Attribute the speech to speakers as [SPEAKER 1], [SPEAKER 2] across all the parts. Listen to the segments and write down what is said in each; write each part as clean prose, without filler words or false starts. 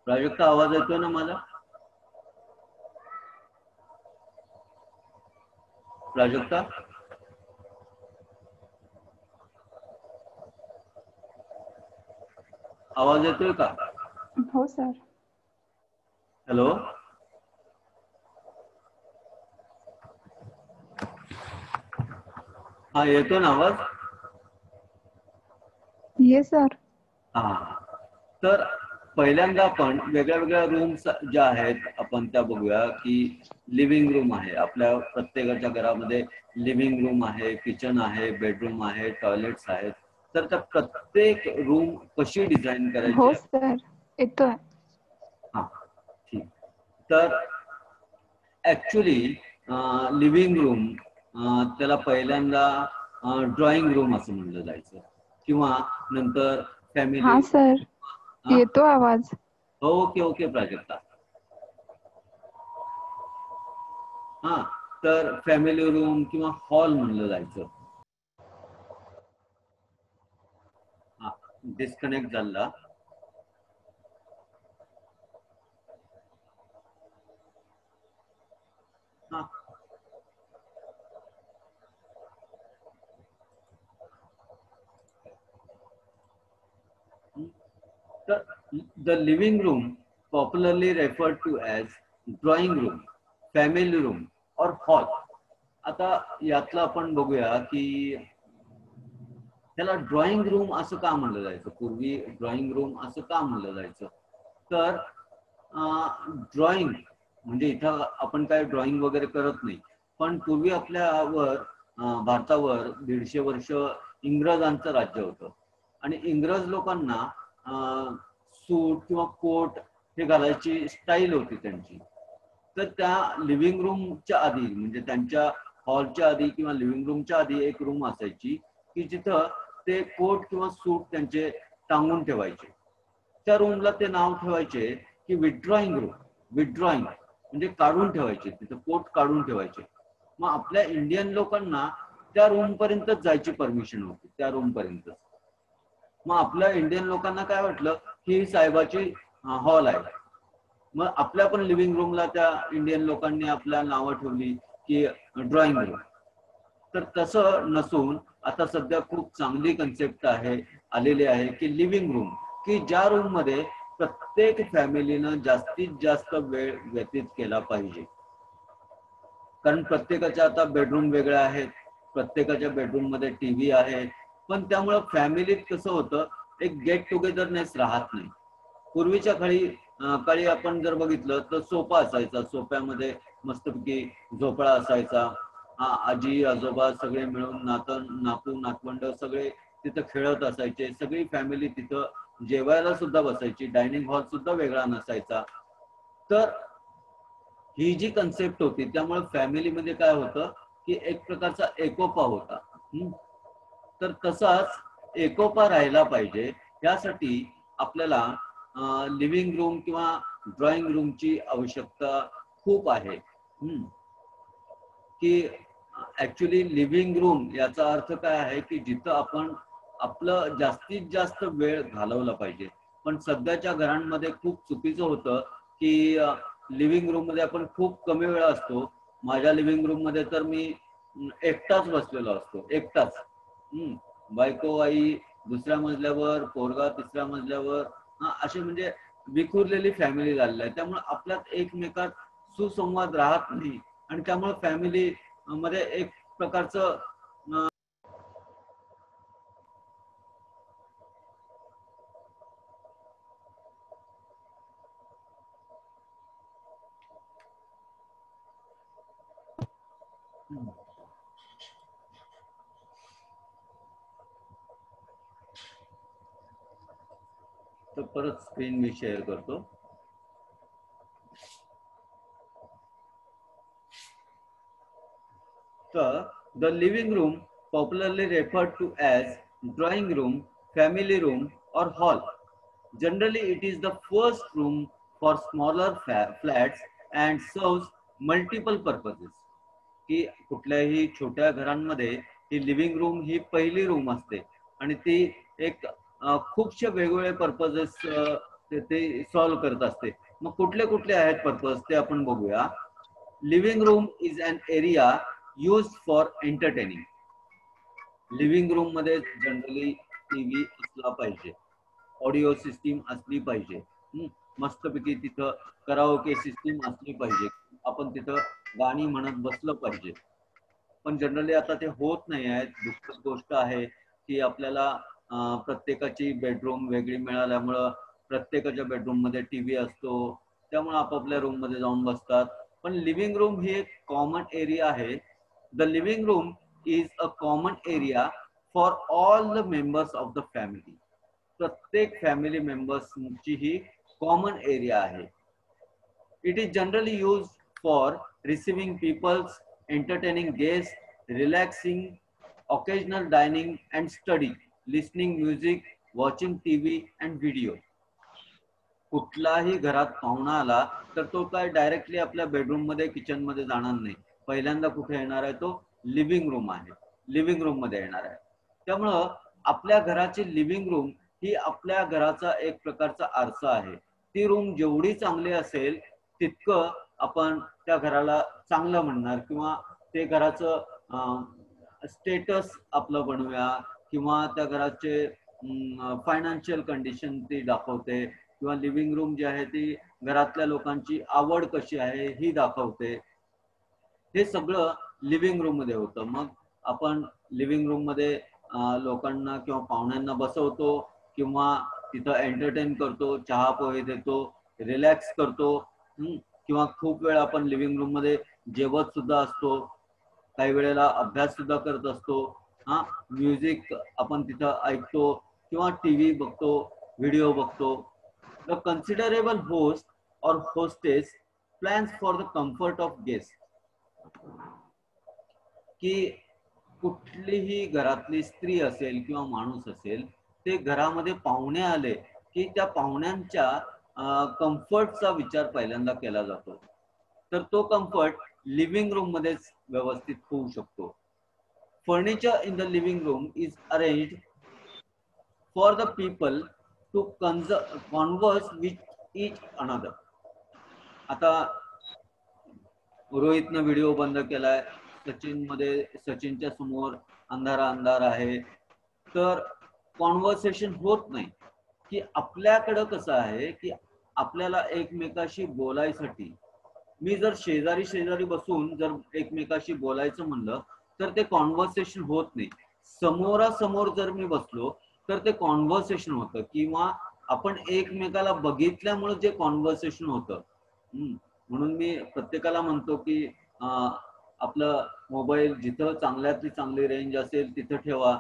[SPEAKER 1] प्राजक्ता आवाज येतोय ना माझा? प्राजक्ता आवाज येतोय का?
[SPEAKER 2] हो सर.
[SPEAKER 1] हॅलो, हा येतो ना आवाज?
[SPEAKER 2] Yes sir.
[SPEAKER 1] हा, तर पहिल्यांदा आपण वेगळ्या वेगळ्या रूम्स ज्या आहेत आपण त्या बघूया. की लिव्हिंग रूम आहे, आपल्या प्रत्येकाच्या घरामध्ये लिव्हिंग रूम आहे, किचन आहे, बेडरूम आहे, टॉयलेट्स आहेत. तर त्या प्रत्येक रूम कशी डिझाईन करायची?
[SPEAKER 2] हो सर, येतोय.
[SPEAKER 1] हा, ठीक. तर ऍक्च्युली लिव्हिंग रूम त्याला पहिल्यांदा ड्रॉइंग रूम असं म्हणलं जायचं, किंवा नंतर फॅमिली.
[SPEAKER 2] हा सर, येतो आवाज.
[SPEAKER 1] Okay okay Prajakta. हा, तर फॅमिली रूम किंवा हॉल म्हणलं जायचं. हा, डिस्कनेक्ट झाला. हा, तर the living room popularly referred to as drawing room, family room और हॉल. आता यातलं आपण बघूया की त्याला ड्रॉइंग रूम असं का म्हणलं जायचं, पूर्वी ड्रॉइंग रूम असं का म्हणलं जायचं. तर ड्रॉइंग म्हणजे इथं आपण काय ड्रॉइंग वगैरे करत नाही, पण पूर्वी आपल्यावर भारतावर 150 वर्ष इंग्रजांचं राज्य होतं, आणि इंग्रज लोकांना सूट किंवा कोट हे घालायची स्टाईल होती त्यांची. तर त्या लिव्हिंग रूमच्या आधी, म्हणजे त्यांच्या हॉलच्या आधी किंवा लिव्हिंग रूमच्या आधी एक रूम असायची की जिथं ते कोट किंवा सूट त्यांचे टांगून ठेवायचे. त्या रूमला ते नाव ठेवायचे की विथड्रॉइंग रूम. विथड्रॉइंग म्हणजे काढून ठेवायचे, तिथं कोट काढून ठेवायचे. मग आपल्या इंडियन लोकांना त्या रूम पर्यंतच जायची परमिशन होती, त्या रूम पर्यंत. मग आपल्या इंडियन लोकांना काय वाटलं की साहेबाची हॉल आहे, मग आपल्या पण लिव्हिंग रूमला त्या इंडियन लोकांनी आपल्या नावं ठेवली की ड्रॉइंग रूम. तर तसं नसून आता सध्या खूप चांगली कन्सेप्ट आलेली आहे की लिव्हिंग रूम, की ज्या रूम मध्ये प्रत्येक फॅमिलीनं जास्तीत जास्त वेळ व्यतीत केला पाहिजे. कारण प्रत्येकाच्या आता बेडरूम वेगळ्या आहेत, प्रत्येकाच्या बेडरूम मध्ये टीव्ही आहे, पण त्यामुळे फॅमिलीत कसं होतं, एक गेट टुगेदरनेस राहत नाही. पूर्वीच्या काळी आपण जर बघितलं तर सोफा असायचा, सोफ्यामध्ये मस्तपैकी झोपळा असायचा. आजी आजोबा सगळे मिळून नातू नातवंड सगळे तिथं खेळत असायचे, सगळी फॅमिली तिथं जेवायला सुद्धा बसायची, डायनिंग हॉल सुद्धा वेगळा नसायचा. तर ही जी कन्सेप्ट होती त्यामुळे फॅमिलीमध्ये काय होतं की एक प्रकारचा एकोपा होता. तर तसाच एकोपा राहिला पाहिजे, यासाठी आपल्याला लिव्हिंग रूम किंवा ड्रॉइंग रूमची आवश्यकता खूप आहे. की ऍक्च्युली लिव्हिंग रूम याचा अर्थ काय आहे की जिथं आपण आपलं जास्तीत जास्त वेळ घालवला पाहिजे. पण सध्याच्या घरांमध्ये खूप चुकीचं होतं की लिव्हिंग रूम मध्ये आपण खूप कमी वेळ असतो. माझ्या लिव्हिंग रूम मध्ये तर मी एकटाच बसलेलो असतो, एकटाच. बायको आई दुसऱ्या मजल्यावर, पोरगा तिसऱ्या मजल्यावर, अशी म्हणजे विखुरलेली फॅमिली झालेली आहे. त्यामुळे आपल्यात एकमेकात सुसंवाद राहत नाही, आणि त्यामुळे फॅमिली मध्ये एक प्रकारचं तर परत स्क्रीन मी शेअर करतो. तर the living room popularly referred to as drawing room, family room और hall. Generally it is the first room for smaller flats and serves multiple purposes. की कुठल्याही छोट्या घरांमध्ये ही लिव्हिंग रूम ही पहिली रूम असते, आणि ती एक खूपशे वेगवेगळे पर्पजेस ते सॉल्व्ह करत असते. मग कुठले कुठले आहेत पर्पज ते आपण बघूया. Living room is an area use for entertaining. Living room मध्ये जनरली टीव्ही असला पाहिजे, ऑडिओ सिस्टीम असली पाहिजे, मस्तपैकी तिथं कराओके सिस्टीम असली पाहिजे, आपण तिथं गाणी म्हणत बसलं पाहिजे. पण जनरली आता ते होत नाही आहे. दुःखद गोष्ट आहे की आपल्याला प्रत्येकाची बेडरूम वेगळी मिळाल्यामुळं प्रत्येकाच्या बेडरूम मध्ये टीव्ही असतो, त्यामुळे आपापल्या रूम मध्ये जाऊन बसतात. पण लिव्हिंग रूम ही एक कॉमन एरिया आहे. The living room is a common area for all the members of the family. प्रत्येक फॅमिली मेंबर्सची ही कॉमन एरिया आहे. It is generally use for receiving peoples, entertaining guests, relaxing, occasional dining and study, listening music, watching TV and video. कुठलाही घरात पाहुणा आला तर तो काय डायरेक्टली आपल्या बेडरूम मध्ये किचन मध्ये जाणार नाही. पहिल्यांदा कुठे येणार आहे? तो लिव्हिंग रूम आहे, लिव्हिंग रूम मध्ये येणार आहे. त्यामुळं आपल्या घराची लिव्हिंग रूम ही आपल्या घराचा एक प्रकारचा आरसा आहे. ती रूम जेवढी चांगली असेल तितकं आपण त्या घराला चांगलं म्हणणार, किंवा ते घराचं स्टेटस आपलं बनवूया, किंवा त्या घराचे फायनान्शियल कंडिशन ती दाखवते, किंवा लिव्हिंग रूम जी आहे ती घरातल्या लोकांची आवड कशी आहे ही दाखवते. हे सगळं लिव्हिंग रूम मध्ये होतं. मग आपण लिव्हिंग रूम मध्ये लोकांना किंवा पाहुण्यांना बसवतो, किंवा तिथं एंटरटेन करतो, चहा पोहे देतो, रिलॅक्स करतो, किंवा खूप वेळ आपण लिव्हिंग रूम मध्ये जेवत सुद्धा असतो, काही वेळेला अभ्यास सुद्धा करत असतो, म्युझिक आपण तिथं ऐकतो, किंवा टीव्ही बघतो, व्हिडिओ बघतो. द कन्सिडरेबल होस्ट और hostess plans for the comfort of guest. की कुठलीही घरातली स्त्री असेल किंवा माणूस असेल, ते घरामध्ये पाहुणे आले की त्या पाहुण्यांच्या कम्फर्टचा विचार पहिल्यांदा केला जातो. तर तो कम्फर्ट लिव्हिंग रूम मध्येच व्यवस्थित होऊ शकतो. Furniture in the living room is arranged for the people to converse with each other. आता रोहितनं व्हिडिओ बंद केलाय, सचिनच्या समोर अंधार आहे, तर कॉन्व्हर्सेशन होत नाही. की आपल्याकडं कसं आहे की आपल्याला एकमेकाशी बोलायसाठी, मी जर शेजारी बसून जर एकमेकाशी बोलायचं म्हणलं तर ते कॉन्व्हर्सेशन होत नाही. समोरासमोर जर मी बसलो तर ते कॉन्व्हर्सेशन होतं, किंवा आपण एकमेकाला बघितल्यामुळे जे कॉन्व्हर्सेशन होतं. म्हणून मी प्रत्येकाला म्हणतो की आपलं मोबाईल जिथं चांगल्यातली चांगली रेंज असेल तिथं ठेवा,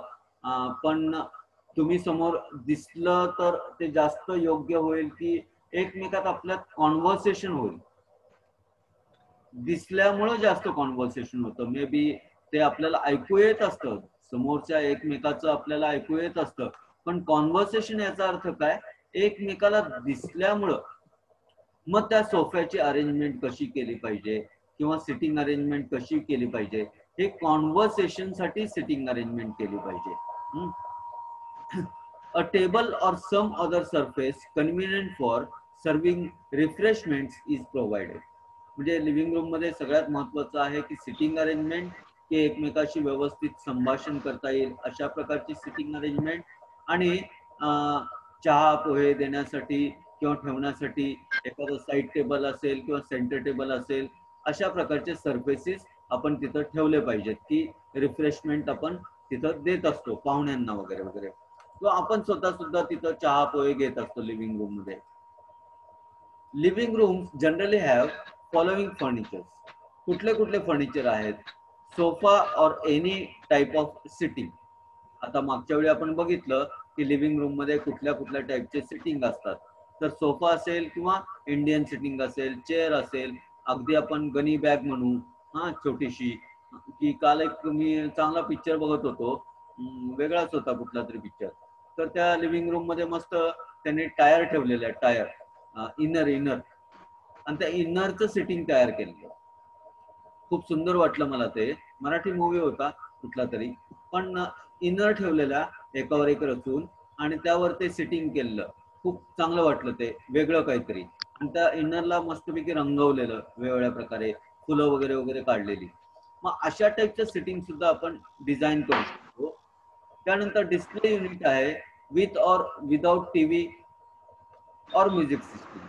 [SPEAKER 1] पण तुम्ही समोर दिसलं तर ते जास्त योग्य होईल, की एकमेकात आपल्यात कॉन्व्हर्सेशन होईल. दिसल्यामुळं जास्त कॉन्व्हर्सेशन होतं. मे बी ते आपल्याला ऐकू येत असतं, समोरच्या एकमेकाचं आपल्याला ऐकू येत असतं, पण कॉन्व्हर्सेशन याचा अर्थ काय? एकमेकाला दिसल्यामुळं. मग त्या सोफ्याची अरेंजमेंट कशी केली पाहिजे, किंवा सिटिंग अरेंजमेंट कशी केली पाहिजे, हे कॉन्व्हर्सेशन साठी सिटिंग अरेंजमेंट केली पाहिजे. A table or some other surface convenient for serving refreshments is provided. म्हणजे लिव्हिंग रूम मध्ये सगळ्यात महत्वाचं आहे की सिटिंग अरेंजमेंट, की एकमेकाशी व्यवस्थित संभाषण करता येईल अशा प्रकारची सिटिंग अरेंजमेंट, आणि चहा पोहे देण्यासाठी किंवा ठेवण्यासाठी एखादं साईड टेबल असेल किंवा सेंटर टेबल असेल, अशा प्रकारचे सर्फेसेस आपण तिथं ठेवले पाहिजेत, की रिफ्रेशमेंट आपण तिथं देत असतो पाहुण्यांना वगैरे वगैरे. किंवा आपण स्वतः सुद्धा तिथं चहा पोहे घेत असतो लिव्हिंग रूम मध्ये. Living rooms generally have following furnitures. कुठले कुठले फर्निचर आहेत? सोफा और एनी टाइप ऑफ सिटिंग. आता मागच्या वेळी आपण बघितलं की लिव्हिंग रूम मध्ये कुठल्या कुठल्या टाइपचे सिटिंग असतात. तर सोफा असेल, किंवा इंडियन सिटिंग असेल, चेअर असेल, अगदी आपण गनी बॅग म्हणू, छोटीशी. की काल एक मी चांगला पिक्चर बघत होतो, वेगळाच होता कुठला तरी पिक्चर. तर त्या लिव्हिंग रूम मध्ये मस्त त्यांनी टायर ठेवलेले आहेत, टायर, इनर, आणि त्या इनरचं सिटिंग तयार केलेलं. खूप सुंदर वाटलं मला ते. मराठी मूवी होता कुठला तरी, पण इनर ठेवलेला एकावर एक रचून, आणि त्यावर ते सिटिंग केलेलं खूप चांगलं वाटलं, ते वेगळं काहीतरी. आणि त्या इनरला मस्तपैकी रंगवलेलं वेगवेगळ्या प्रकारे, फुलं वगैरे वगैरे काढलेली. मग अशा टाईपचं सिटिंग सुद्धा आपण डिझाईन करू शकतो. त्यानंतर डिस्प्ले युनिट आहे विथ ऑर विदाउट टीव्ही और म्युझिक सिस्टीम.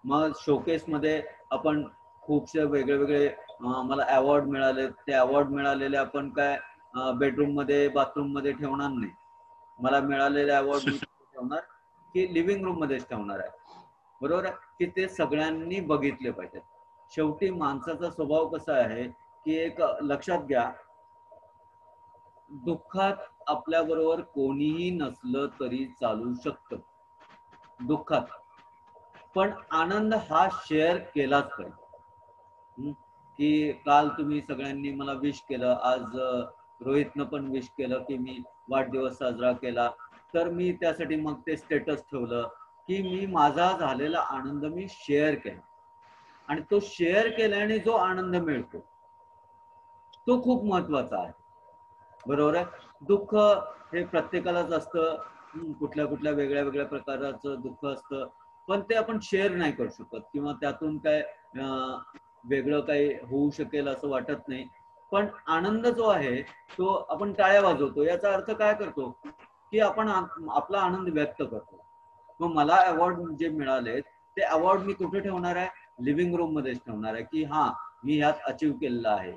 [SPEAKER 1] मग शोकेस मध्ये आपण खूपसे वेगळे वेगळे मला अवॉर्ड मिळाले, ते अवॉर्ड मिळालेले आपण काय बेडरूम मध्ये बाथरूम मध्ये ठेवणार नाही. मला मिळालेले अवॉर्ड मी ठेवणार की लिव्हिंग रूम मध्येच ठेवणार आहे. बरोबर आहे की ते सगळ्यांनी बघितले पाहिजेत. शेवटी माणसाचा स्वभाव कसा आहे की एक लक्षात घ्या, दुःखात आपल्या बरोबर कोणीही नसलं तरी चालू शकतं दुःखात, पण आनंद हा शेअर केलाच पाहिजे. की काल तुम्ही सगळ्यांनी मला विश केलं, आज रोहितनं पण विश केलं की मी वाढदिवस साजरा केला, तर मी त्यासाठी मग ते स्टेटस ठेवलं की मी माझा झालेला आनंद मी शेअर केला. आणि तो शेअर केल्याने जो आनंद मिळतो तो खूप महत्वाचा आहे. बरोबर आहे. दुःख हे प्रत्येकालाच असतं, कुठल्या कुठल्या वेगळ्या वेगळ्या प्रकारचं दुःख असतं, पण ते आपण शेअर नाही करू शकत किंवा त्यातून काय वेगळं काही होऊ शकेल असं वाटत नाही. पण आनंद जो आहे तो आपण टाळ्या वाजवतो, याचा अर्थ काय करतो की आपण आपला आनंद व्यक्त करतो. मग मला अवॉर्ड जे मिळाले ते अवॉर्ड मी कुठे ठेवणार आहे? लिव्हिंग रूम मध्येच ठेवणार आहे की हा मी ह्यात अचीव केलेलं आहे.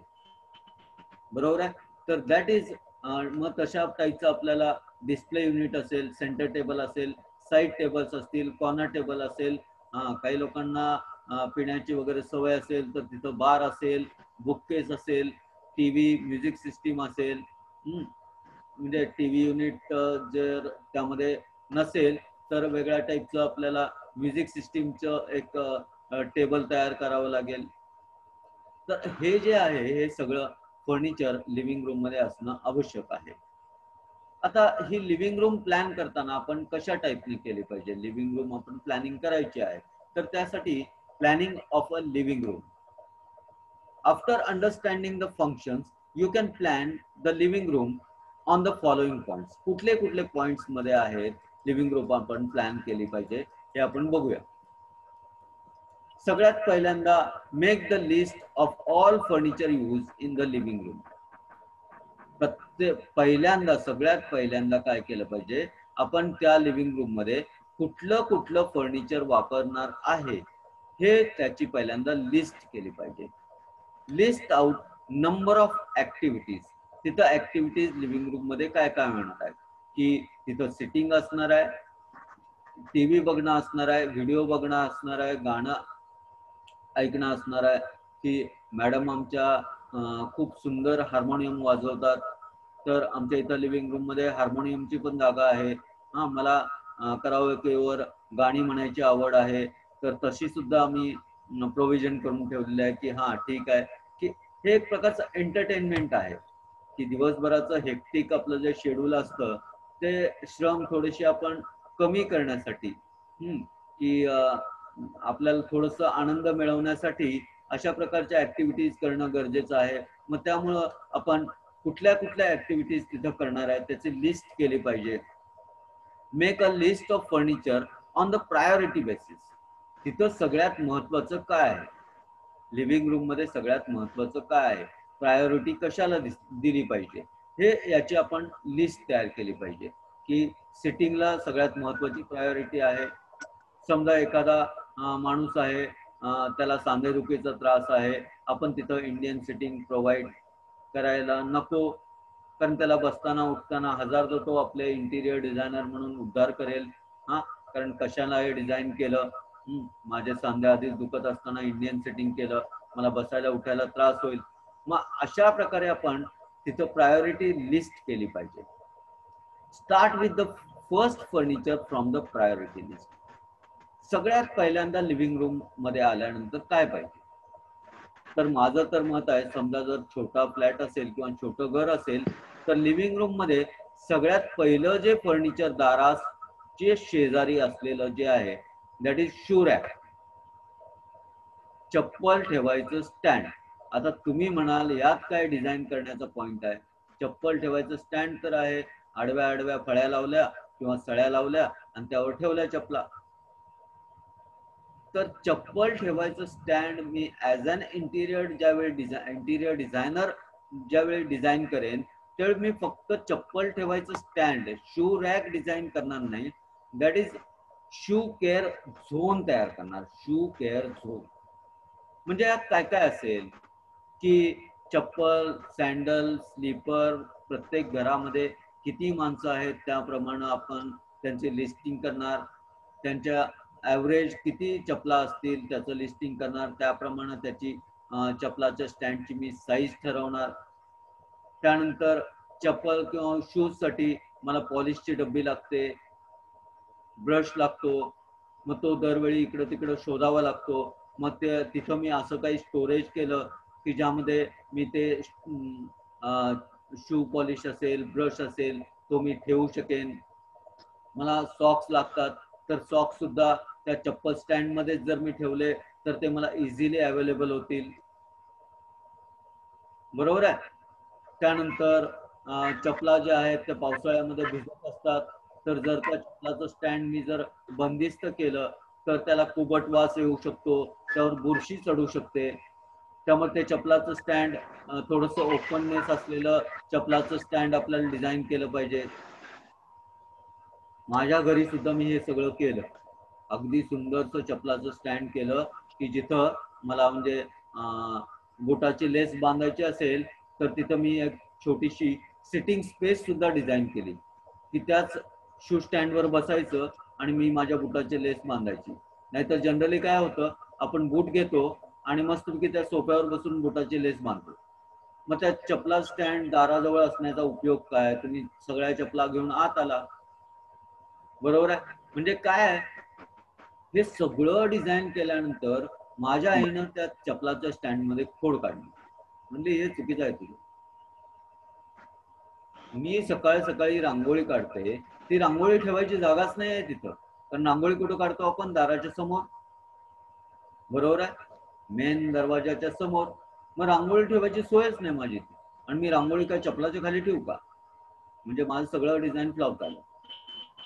[SPEAKER 1] बरोबर आहे. तर दॅट इज मग तशा टाईपचं आपल्याला डिस्प्ले युनिट असेल, सेंटर टेबल असेल, साईड टेबल्स असतील, कॉर्नर टेबल असेल, काही लोकांना पिण्याची वगैरे सवय असेल तर तिथं बार असेल, बुककेस असेल, टीव्ही म्युझिक सिस्टीम असेल. म्हणजे टीव्ही युनिट जर त्यामध्ये नसेल तर वेगळ्या टाईपचं आपल्याला म्युझिक सिस्टीमचं एक टेबल तयार करावं लागेल. तर हे जे आहे हे सगळं फर्निचर लिव्हिंग रूम मध्ये असणं आवश्यक आहे. आता ही लिव्हिंग रूम प्लॅन करताना आपण कशा टाईपने केली पाहिजे? लिव्हिंग रूम आपण प्लॅनिंग करायची आहे, तर त्यासाठी planning of a living room. After understanding the functions you can plan the living room on the following points. कुठले कुठले पॉइंट्स मध्ये आहेत लिव्हिंग रूम आपण प्लॅन केली पाहिजे हे आपण बघूया. सगळ्यात पहिल्यांदा make the list of all furniture use in the living room. सगळ्यात पहिल्यांदा काय केलं पाहिजे, आपण त्या लिव्हिंग रूम मध्ये कुठलं कुठलं फर्निचर वापरणार आहे हे त्याची पहिल्यांदा लिस्ट केली पाहिजे. List out number of activities. तिथं ऍक्टिव्हिटीज लिव्हिंग रूम मध्ये काय काय म्हणत आहेत की तिथं सिटिंग असणार आहे, टीव्ही बघणं असणार आहे, व्हिडिओ बघणं असणार आहे, गाणं ऐकणं असणार आहे की मॅडम आमच्या खूप सुंदर हार्मोनियम वाजवतात, तर आमच्या इथं लिव्हिंग रूम मध्ये हार्मोनियमची पण जागा आहे. मला कराओकेवर गाणी म्हणायची आवड आहे, तर तशी सुद्धा आम्ही प्रोव्हिजन करून ठेवलेलं आहे की ठीक आहे की हे एक प्रकारचं एंटरटेनमेंट आहे की दिवसभराचं हेक्टिक आपलं जे शेड्यूल असतं ते श्रम थोडेसे आपण कमी करण्यासाठी की आपल्याला थोडस आनंद मिळवण्यासाठी अशा प्रकारच्या ऍक्टिव्हिटीज करणं गरजेचं आहे. मग त्यामुळं आपण कुठल्या कुठल्या ऍक्टिव्हिटीज तिथं करणार आहे त्याची लिस्ट केली पाहिजे. Make a list of furniture on the priority basis. तिथं सगळ्यात महत्वाचं काय आहे, लिव्हिंग रूम मध्ये सगळ्यात महत्वाचं काय आहे, प्रायोरिटी कशाला दिली पाहिजे, हे याची आपण लिस्ट तयार केली पाहिजे. की सिटिंगला सगळ्यात महत्वाची प्रायोरिटी आहे. समजा एखादा माणूस आहे, त्याला सांधेदुखीचा त्रास आहे, आपण तिथं इंडियन सिटिंग प्रोव्हाइड करायला नको, कारण त्याला बसताना उठताना हजारदा तो आपले इंटिरियर डिझायनर म्हणून उद्धार करेल. कारण कशाला हे डिझाईन केलं, माझे सांधे आधीच दुखत असताना इंडियन सिटिंग केलं, मला बसायला उठायला त्रास होईल. मग अशा प्रकारे आपण तिथं प्रायोरिटी लिस्ट केली पाहिजे. Start with the first furniture from the priority list. सगळ्यात पहिल्यांदा लिव्हिंग रूम मध्ये आल्यानंतर काय पाहिजे, तर माझं तर मत आहे, समजा जर छोटा फ्लॅट असेल किंवा छोटं घर असेल तर लिव्हिंग रूम मध्ये सगळ्यात पहिलं जे फर्निचर दाराचे शेजारी असलेलं जे आहे दॅट इज शू रॅक. चप्पल ठेवायचं स्टँड. आता तुम्ही म्हणाल यात काय डिझाईन करण्याचा पॉइंट आहे, चप्पल ठेवायचं स्टँड तर आहे, आडव्या आडव्या फळ्या लावल्या किंवा सळ्या लावल्या आणि त्यावर ठेवल्या चपला. तर चप्पल ठेवायचं स्टँड मी ऍज अन इंटिरियर डिझायनर ज्यावेळी डिझाईन करेन त्यावेळी मी फक्त चप्पल ठेवायचं स्टँड, शू रॅक डिझाईन करणार नाही. That is shoe care zone तयार करणार. शू केअर झोन म्हणजे यात काय काय असेल की चप्पल, सँडल, स्लीपर, प्रत्येक घरामध्ये किती माणसं आहेत त्याप्रमाणे आपण त्यांचे लिस्टिंग करणार. त्यांच्या ॲव्हरेज किती चपला असतील त्याचं लिस्टिंग करणार. त्याप्रमाणे त्याची चपलाच्या स्टँडची मी साईज ठरवणार. त्यानंतर चप्पल किंवा शूजसाठी मला पॉलिशची डब्बी लागते, ब्रश लागतो, मग तो दरवेळी इकडं तिकडं शोधावा लागतो. मग ते तिथं मी असं काही स्टोरेज केलं की ज्यामध्ये मी ते शू पॉलिश असेल, ब्रश असेल तो मी ठेवू शकेन. मला सॉक्स लागतात, तर सॉक्स सुद्धा त्या चप्पल स्टँड मध्ये जर मी ठेवले तर ते मला इझिली अवेलेबल होतील. बरोबर आहे. त्यानंतर चपला ज्या आहेत त्या पावसाळ्यामध्ये भिजत असतात, तर जर त्या चपलाचं स्टँड मी जर बंदिस्त केलं तर त्याला कुबट वास येऊ शकतो, त्यावर बुरशी चढू शकते. त्यामुळे ते चपलाचं स्टँड थोडंसं ओपननेस असलेलं चपलाचं स्टँड आपल्याला डिझाईन केलं पाहिजे. माझ्या घरी सुद्धा मी हे सगळं केलं. अगदी सुंदरचं चपलाचं स्टँड केलं की जिथं मला म्हणजे बुटाची लेस बांधायची असेल तर तिथं मी एक छोटीशी सिटिंग स्पेस सुद्धा डिझाईन केली की त्याच शू स्टँडवर बसायचं आणि मी माझ्या बुटाची लेस बांधायची. नाहीतर जनरली काय होतं, आपण बूट घेतो आणि मस्तपैकी त्या सोफ्यावर बसून बुटाची लेस बांधतो. मग त्या चपला स्टँड दाराजवळ असण्याचा उपयोग काय? तुम्ही सगळ्या चपला घेऊन आत आला. बरोबर आहे. म्हणजे काय आहे, हे सगळं डिझाईन केल्यानंतर माझ्या आईनं त्या चपलाच्या स्टँड मध्ये खोड काढली. म्हणजे हे चुकीचं आहे तुझं. मी सकाळी सकाळी रांगोळी काढते, ती रांगोळी ठेवायची जागाच नाही आहे तिथं. कारण रांगोळी कुठं काढतो आपण? दाराच्या समोर. बरोबर आहे. मेन दरवाजाच्या समोर. मग रांगोळी ठेवायची सोयच नाही माझी. आणि मी रांगोळी काय चपलाच्या खाली ठेवू का? म्हणजे माझं सगळं डिझाईन फ्लॉप झालं.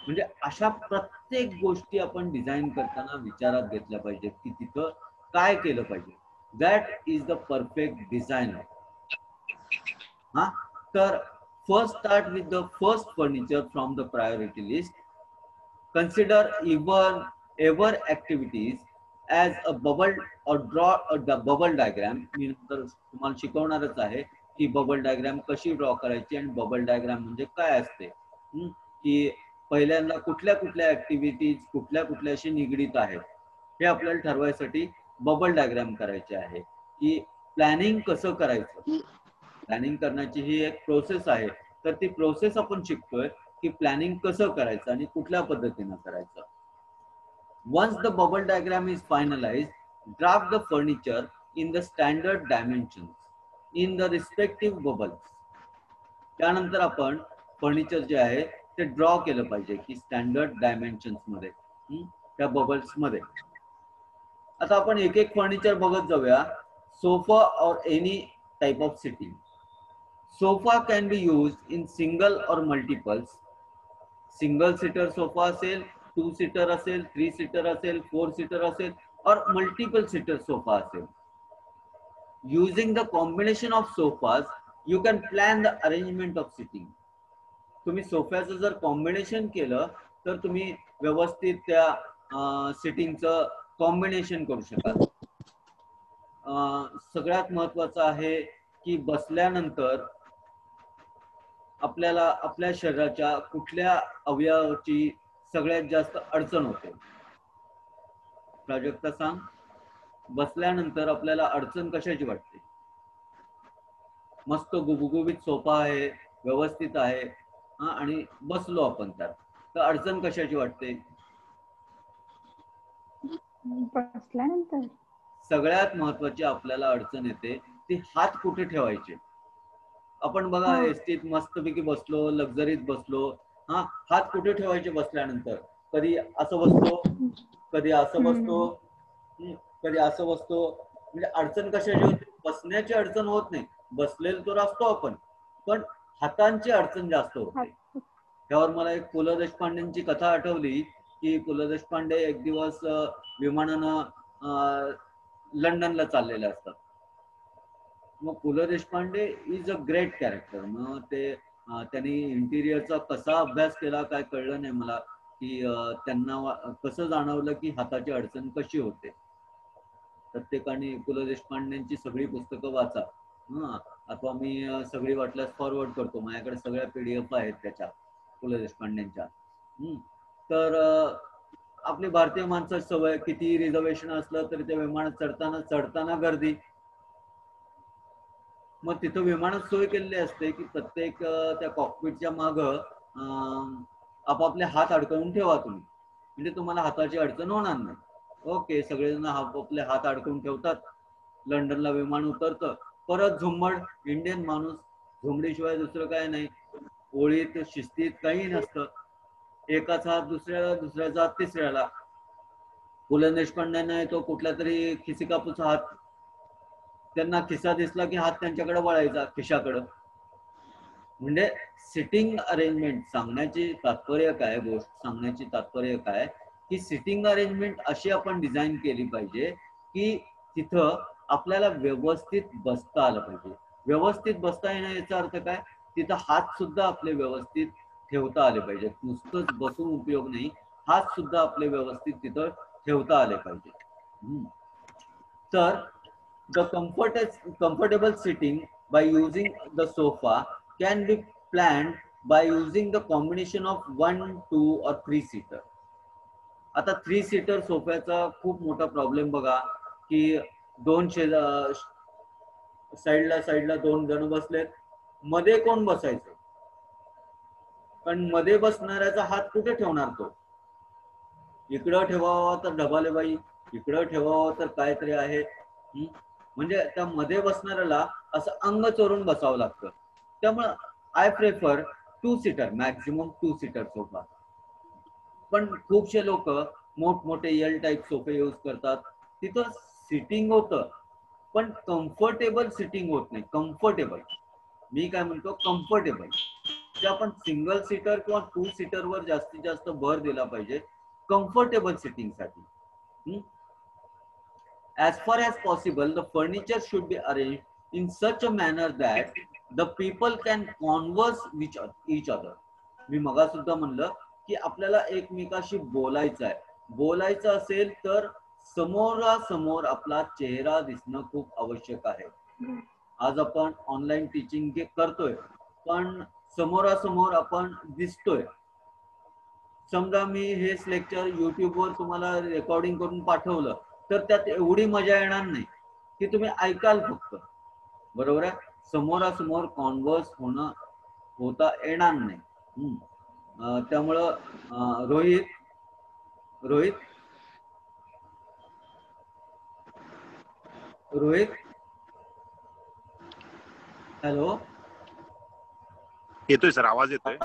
[SPEAKER 1] म्हणजे अशा प्रत्येक गोष्टी आपण डिझाईन करताना विचारात घेतल्या पाहिजेत की तिथं काय केलं पाहिजे. That is the perfect designer. हा, तर first start with the first furniture from the priority list. Consider ever activities as a bubble और ड्रॉ अ बबल डायग्राम. मी नंतर तुम्हाला शिकवणारच आहे की बबल डायग्राम कशी ड्रॉ करायची आणि बबल डायग्राम म्हणजे काय असते. की पहिल्यांदा कुठल्या कुठल्या ऍक्टिव्हिटीज कुठल्या कुठल्याशी निगडीत आहेत हे आपल्याला ठरवायसाठी बबल डायग्राम करायचे आहे. की प्लॅनिंग कसं करायचं. प्लॅनिंग करण्याची ही एक प्रोसेस आहे. तर ती प्रोसेस आपण शिकतोय की प्लॅनिंग कसं करायचं आणि कुठल्या पद्धतीनं करायचं. Once the bubble diagram is finalized, draft the furniture in the standard dimensions in the respective bubbles. त्यानंतर आपण फर्निचर जे आहे ते ड्रॉ केलं पाहिजे की स्टँडर्ड डायमेन्शन्स मध्ये, त्या बबल्स मध्ये. आता आपण एक एक फर्निचर बघत जाऊया. सोफा और any type of sitting. Sofa can be use in single और मल्टिपल्स. सिंगल सीटर सोफा असेल, 2 सीटर असेल, 3 सीटर असेल, 4 सीटर असेल और मल्टिपल सीटर सोफा असेल. Using the combination of sofas, you can plan the arrangement of sitting. तुम्ही सोफ्याचं जर combination केलं तर तुम्ही व्यवस्थित त्या सिटिंगचं कॉम्बिनेशन करू शकाल. सगळ्यात महत्वाचं आहे की बसल्यानंतर आपल्याला आपल्या शरीराच्या कुठल्या अवयवाची सगळ्यात जास्त अडचण होते. प्राजक्ता सांग, बसल्यानंतर आपल्याला अडचण कशाची वाटते? मस्त गुबगुबीत सोफा आहे, व्यवस्थित आहे, आणि बसलो आपण त्यात, तर अडचण कशाची वाटते?
[SPEAKER 2] बसल्यानंतर
[SPEAKER 1] सगळ्यात महत्वाची आपल्याला अडचण येते ती हात कुठे ठेवायचे. आपण बघा एसटीत मस्तपैकी बसलो, लक्झरीत बसलो, हात कुठे ठेवायचे बसल्यानंतर? कधी असं बसतो, कधी असं बसतो, कधी असं बसतो. म्हणजे अडचण कशाची होते? बसण्याची अडचण होत नाही, बसलेलो तर असतो आपण, पण हातांची अडचण जास्त होते. त्यावर मला एक पु ल देशपांडेंची कथा आठवली की पु ल देशपांडे एक दिवस विमानानं लंडनला चाललेले असतात. मग पु ल Deshpande is a great character. मग ते त्यांनी इंटिरियरचा कसा अभ्यास केला काय कळलं नाही मला, की त्यांना कसं जाणवलं की हाताची अडचण कशी होते. प्रत्येकाने पु ल देशपांडेंची सगळी पुस्तकं वाचा. अथवा मी सगळी वाटल्यास फॉरवर्ड करतो, माझ्याकडे सगळ्या PDF आहेत त्याच्या पु ल देशपांडेंच्या. तर आपली भारतीय माणसाची सवय, किती रिझर्वेशन असलं तरी त्या विमानात चढताना गर्दी. मग तिथं विमानात सोय केलेली असते की प्रत्येक त्या कॉकपिटच्या मागं आपापले हात अडकवून ठेवा तुम्ही, म्हणजे तुम्हाला हाताची अडचण होणार नाही. ओके, सगळेजण आपापले हात अडकवून ठेवतात. लंडनला विमान उतरतं, परत झुंबड. इंडियन माणूस झुंबडीशिवाय दुसरं काय नाही, ओळीत शिस्तीत काही नसतं. एकाचा हात दुसऱ्याला, दुसऱ्याचा हात तिसऱ्याला. पु ल देशपांडेंना तो कुठल्या तरी खिसिकापूचा हात, त्यांना खिसा दिसला की हात त्यांच्याकडे वळायचा खिशाकडं. म्हणजे सिटिंग अरेंजमेंट सांगण्याची तात्पर्य काय, गोष्ट सांगण्याची तात्पर्य काय की सिटिंग अरेंजमेंट अशी आपण डिझाईन केली पाहिजे की तिथं आपल्याला व्यवस्थित बसता आलं पाहिजे. व्यवस्थित बसता येणं याचा अर्थ काय, तिथं हात सुद्धा आपले व्यवस्थित ठेवता आले पाहिजे. नुसतंच बसून उपयोग नाही, हात सुद्धा आपले व्यवस्थित तिथं ठेवता आले पाहिजे. तर the comfortable sitting by using the sofa can be planned by using the combination of 1, 2 or 3 seater. आता 3 सीटर सोफ्याचा खूप मोठा प्रॉब्लेम बघा की दोन साईडला 2 जण बसलेत, मध्ये कोण बसायचं, पण मध्ये बसणाऱ्याचा हात कुठे ठेवणार तो? इकडं ठेवावा तर ढबाले बाई, इकडं ठेवावं तर काहीतरी आहे. म्हणजे त्या मध्ये बसणाऱ्याला असं अंग चोरून बसावं लागतं. त्यामुळे I prefer 2 seater, maximum 2 seater sofa. पण खूपशे लोक मोठमोठे एल टाईप सोफे यूज करतात, तिथं सिटिंग होतं पण कम्फर्टेबल सिटिंग होत नाही. कम्फर्टेबल, मी काय म्हणतो कम्फर्टेबल, ते आपण सिंगल सीटर किंवा 2 सीटरवर जास्तीत जास्त भर दिला पाहिजे comfortable सिटिंगसाठी. As far as possible, the furniture should be arranged in such a manner that the people can converse with each other. मी मगा सुद्धा म्हणलं की आपल्याला एकमेकाशी बोलायचं आहे. बोलायचं असेल तर समोरासमोर आपला चेहरा दिसणं खूप आवश्यक आहे. आज आपण ऑनलाईन टीचिंग करतोय, पण समोरासमोर आपण दिसतोय. समजा मी हेच लेक्चर युट्यूबवर तुम्हाला रेकॉर्डिंग करून पाठवलं तर त्यात एवढी मजा येणार नाही की तुम्ही ऐकाल फक्त, बरोबर आहे. समोरासमोर कॉन्व्हर्स होता येणार नाही. त्यामुळं रोहित हॅलो,
[SPEAKER 3] येतोय सर, आवाज येतोय?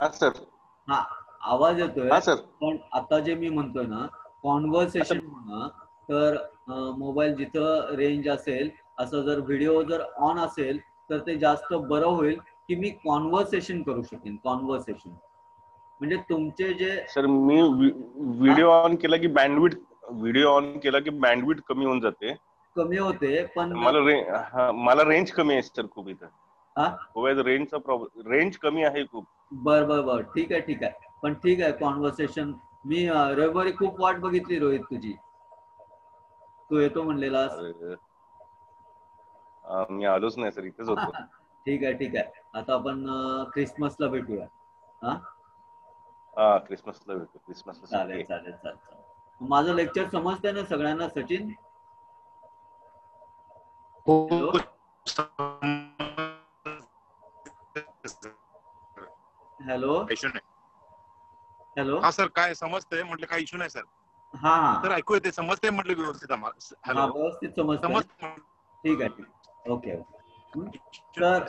[SPEAKER 1] हा, आवाज येतोय. पण आता जे मी म्हणतोय ना कॉन्व्हर्सेशन म्हणा, तर मोबाईल जिथं रेंज असेल, असं जर व्हिडिओ जर ऑन असेल तर ते जास्त बरं होईल की मी कॉन्व्हर्सेशन करू शकेन. कॉन्व्हर्सेशन म्हणजे तुमचे जे
[SPEAKER 4] सर, मी व्हिडिओ ऑन केला की बँडविड्थ कमी होऊन जाते.
[SPEAKER 1] कमी होते, पण
[SPEAKER 4] मला रेंज कमी आहे सर खूप इथं.
[SPEAKER 1] हा,
[SPEAKER 4] रेंजचा प्रॉब्लेम, रेंज कमी आहे खूप.
[SPEAKER 1] बर ठीक आहे. पण ठीक आहे, कॉन्व्हर्सेशन. मी रविवारी खूप वाट बघितली रोहित तुझी, तू येतो म्हणलेला.
[SPEAKER 4] मी आलोच नाही सर, इथेच होतो.
[SPEAKER 1] ठीक आहे. आता आपण क्रिसमसला भेटूया.
[SPEAKER 4] क्रिसमसला भेटू. क्रिसमसला
[SPEAKER 1] चालेल. माझं लेक्चर समजतंय ना सगळ्यांना सचिन? हॅलो.
[SPEAKER 3] हा सर, काय समजतंय म्हटलं? काही इश्यू नाही सर.
[SPEAKER 1] हा
[SPEAKER 3] सर, ऐकू येते, समजतंय म्हटलं व्यवस्थित आम्हाला.
[SPEAKER 1] हॅलो, व्यवस्थित समजतंय. ठीक आहे. ओके. तर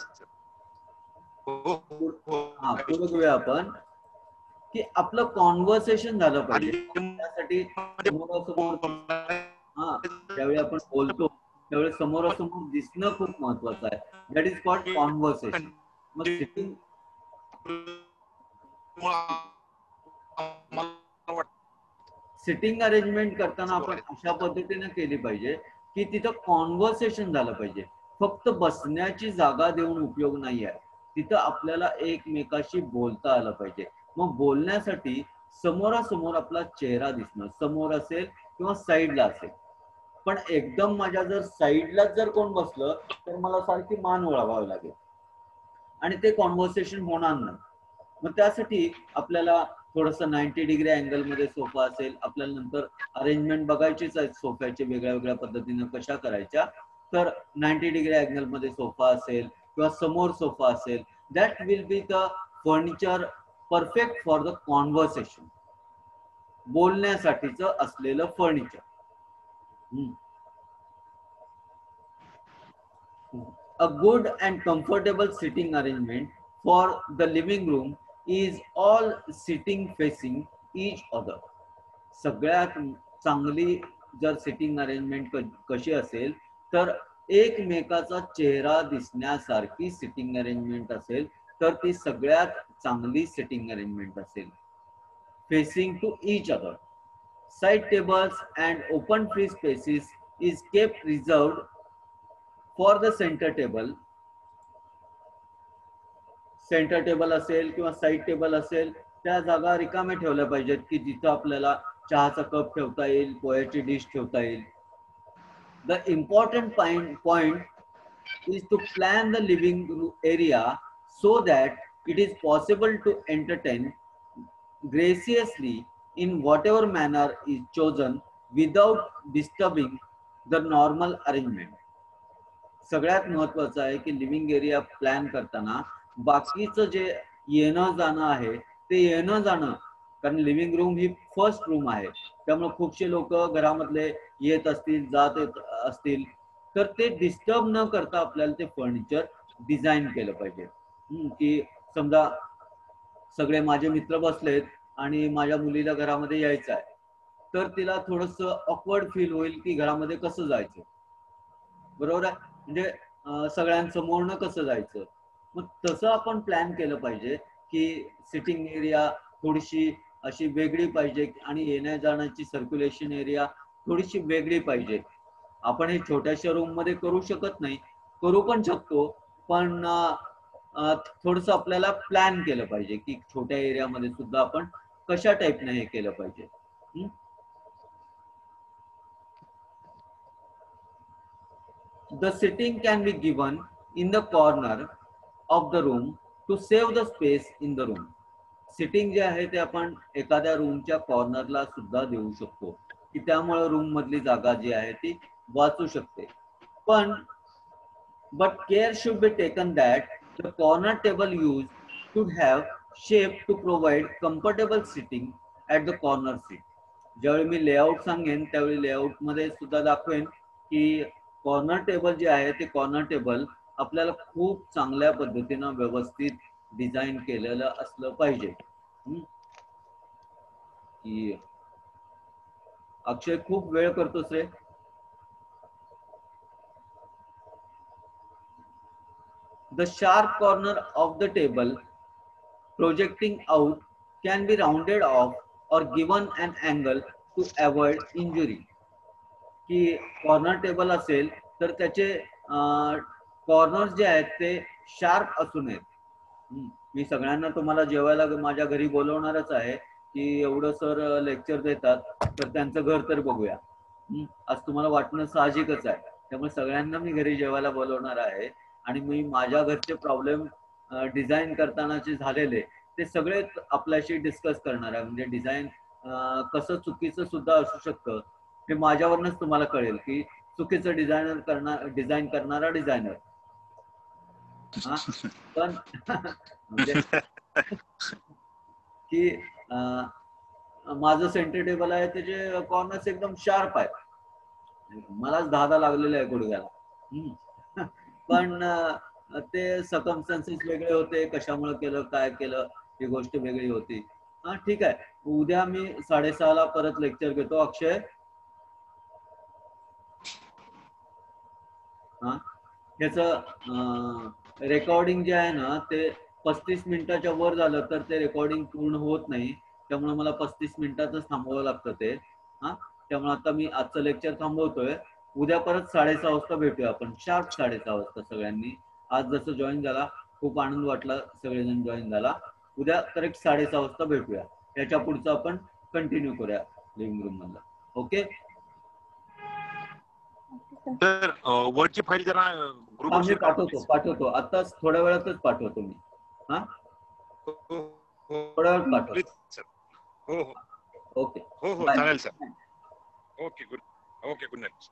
[SPEAKER 1] पुढे घेऊया आपण की आपलं कॉन्व्हर्सेशन झालं पाहिजे. त्यासाठी ज्यावेळी आपण बोलतो त्यावेळी समोरासमोर दिसणं खूप महत्वाचं आहे. That is called conversation. मग सिटिंग अरेंजमेंट करताना आपण अशा पद्धतीने केली पाहिजे की तिथं कॉन्व्हर्सेशन झालं पाहिजे. फक्त बसण्याची जागा देऊन उपयोग नाही आहे, तिथं आपल्याला एकमेकाशी बोलता आलं पाहिजे. मग बोलण्यासाठी समोरासमोर आपला चेहरा दिसणं, समोर असेल किंवा साईडला असेल. पण एकदम माझ्या जर साईडलाच जर कोण बसलं तर मला सारखी मान वळवावी लागेल आणि ते कॉन्व्हर्सेशन होणार नाही. मग त्यासाठी आपल्याला थोडंसं 90 डिग्री अँगल मध्ये सोफा असेल, आपल्याला नंतर अरेंजमेंट बघायचीच आहे सोफ्याचे वेगळ्या वेगळ्या पद्धतीने कशा करायच्या. तर 90 डिग्री अँगल मध्ये सोफा असेल किंवा समोर सोफा असेल, that will be the furniture perfect for the conversation, बोलण्यासाठीचं असलेलं furniture. A good and comfortable sitting arrangement for the living room is all sitting facing each other. सगळ्यात चांगली जर सिटिंग अरेंजमेंट कशी असेल तर एकमेकाचा चेहरा दिसण्यासारखी सिटिंग अरेंजमेंट असेल तर ती सगळ्यात चांगली सिटिंग अरेंजमेंट असेल. Facing to each other. Side tables and open free spaces is kept reserved for the center table. Centre table असेल किंवा साईड टेबल असेल त्या जागा रिकाम्या ठेवल्या पाहिजेत की जिथं आपल्याला चहाचा कप ठेवता येईल, पोह्याची डिश ठेवता येईल. The important point is to plan the living area so that it is possible to entertain graciously in whatever manner is chosen without disturbing the normal arrangement. सगळ्यात महत्वाचं आहे की लिव्हिंग एरिया प्लॅन करताना बाकीचं जे येणं जाणं आहे ते येणं जाणं, कारण लिव्हिंग रूम ही फर्स्ट रूम आहे, त्यामुळे खूपशे लोक घरामधले येत असतील, जात येत असतील, तर ते डिस्टर्ब न करता आपल्याला ते फर्निचर डिझाईन केलं पाहिजे. की समजा सगळे माझे मित्र बसलेत आणि माझ्या मुलीला घरामध्ये यायचं आहे, तर तिला थोडस ऑकवर्ड फील होईल की घरामध्ये कसं जायचं, बरोबर आहे, म्हणजे सगळ्यांसमोरनं कसं जायचं. मग तसं आपण प्लॅन केलं पाहिजे की सिटिंग एरिया थोडीशी अशी वेगळी पाहिजे आणि येण्या जाण्याची सर्क्युलेशन एरिया थोडीशी वेगळी पाहिजे. आपण हे छोट्याशा रूम मध्ये करू शकत नाही, करू पण शकतो, पण थोडस आपल्याला प्लॅन केलं पाहिजे की छोट्या एरियामध्ये सुद्धा आपण कशा टाईपने हे केलं पाहिजे. The sitting can be given in the corner of the room to save the space in the room. Sitting जे आहे ते आपण एखाद्या रूमच्या कॉर्नरला सुद्धा देऊ शकतो की त्यामुळे रूम मधली जागा जी आहे ती वाचू शकते. पण but care should be taken that the corner table used should have shape to provide comfortable sitting at the corner seat. ज्यावेळी मी लेआउट सांगेन त्यावेळी लेआउट मध्ये सुद्धा दाखवेन की कॉर्नर टेबल जे आहे ते कॉर्नर टेबल आपल्याला खूप चांगल्या पद्धतीनं व्यवस्थित डिझाईन केलेलं असलं पाहिजे. की अक्षय खूप वेळ करतोस रे. The sharp corner of the table projecting out can be rounded off or given an angle to avoid injury. की कॉर्नर टेबल असेल तर त्याचे कॉर्नर्स जे आहेत ते शार्प असू नयेत. मी सगळ्यांना तुम्हाला जेवायला माझ्या घरी बोलवणारच आहे की एवढं सर लेक्चर देतात तर त्यांचं घर तर बघूया. आज तुम्हाला वाटणं साहजिकच आहे, त्यामुळे सगळ्यांना मी घरी जेवायला बोलवणार आहे आणि मी माझ्या घरचे प्रॉब्लेम डिझाईन करतानाचे झालेले ते सगळे आपल्याशी डिस्कस करणार आहे. म्हणजे डिझाईन कसं चुकीचं सुद्धा असू शकतं हे माझ्यावरनच तुम्हाला कळेल की चुकीचं डिझाईन करणारा डिझायनर. पण म्हणजे की माझं सेंटर टेबल आहे त्याचे कॉर्नर्स एकदम शार्प आहेत, मलाच 10 लागलेले आहे गुडघ्याला. पण ते सर्कमस्टन्सेस वेगळे होते, कशामुळे केलं काय केलं ही गोष्ट वेगळी होती. ठीक आहे, उद्या मी 6:30 परत लेक्चर घेतो. अक्षय ह्याचं रेकॉर्डिंग जे आहे ना ते 35 मिनिटाच्या वर झालं तर ते रेकॉर्डिंग पूर्ण होत नाही, त्यामुळे मला 35 मिनिटातच थांबवावं लागतं ते. हा, त्यामुळे आता मी आजचं लेक्चर थांबवतोय. उद्या परत 6:30 वाजता भेटूया आपण, शार्प 6:30 वाजता सगळ्यांनी. आज जसं जॉईन झाला खूप आनंद वाटला, सगळेजण जॉईन झाला. उद्या करेक्ट 6:30 वाजता भेटूया. याच्या पुढचं आपण कंटिन्यू करूया लिव्हिंग रूम मधला. ओके
[SPEAKER 3] तर वर्डची फाईल जरा ग्रुप
[SPEAKER 1] मी पाठवतो आता थोड्या वेळातच पाठवतो मी. हा थोड्या वेळात पाठवतो.
[SPEAKER 3] Please sir. हो हो
[SPEAKER 1] ओके
[SPEAKER 3] हो हो
[SPEAKER 1] Bye.
[SPEAKER 3] चालेल सर. Okay good night.